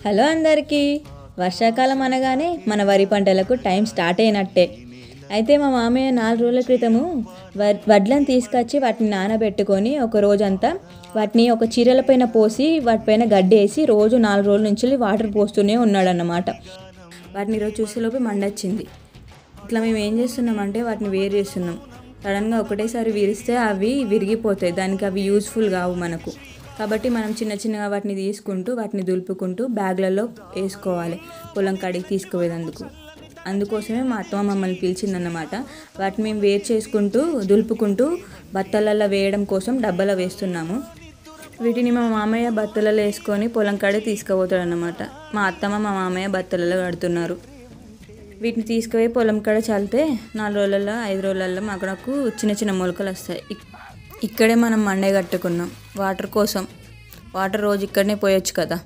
Hello అందరికీ. వర్షాకాలం అనగానే మన వరి పంటలకు టైం స్టార్ట్ అయినట్టే. అయితే మా మామయ్య 4 రోజుల క్రితము వడ్లను తీసుకొచ్చి వాటిని నానబెట్టుకొని ఒక రోజంతా వాటిని ఒక చీరల పైన పోసి వాటిపైన గడ్డేసి రోజు 4 రోజుల నుంచి వాటర్ పోస్తూనే ఉన్నాడన్నమాట. వాటిని ఈరోజు చూసేలోపు మండొచ్చింది. ఇట్లా మేము ఏం చేస్తున్నామంటే వాటిని వేరు చేస్తున్నాం. సడన్గా ఒకటేసారి విరిస్తే అవి విరిగిపోతాయి, దానికి అవి యూజ్ఫుల్ కావు మనకు. కాబట్టి మనం చిన్న చిన్నగా వాటిని తీసుకుంటూ వాటిని దులుపుకుంటూ బ్యాగ్లలో వేసుకోవాలి పొలం కాడికి తీసుకుపోయేందుకు. అందుకోసమే మా అత్తమ్మ మమ్మల్ని పిలిచిందన్నమాట. వాటిని మేము వేరు చేసుకుంటూ దులుపుకుంటూ బత్తలలో వేయడం కోసం డబ్బాలో వేస్తున్నాము. వీటిని మా మామయ్య బత్తలలో వేసుకొని పొలం కాడికి తీసుకుపోతాడు అన్నమాట. మా అత్తమ్మ మా మామయ్య బత్తలలో కడుతున్నారు. వీటిని తీసుకుపోయి పొలం కాడ చల్లితే 4 రోజులలో 5 రోజులలో మాకు చిన్న చిన్న మొలకలు వస్తాయి. ఇక్కడే మనం మండే కట్టుకున్నాం వాటర్ కోసం. వాటర్ రోజు ఇక్కడనే పోయొచ్చు కదా.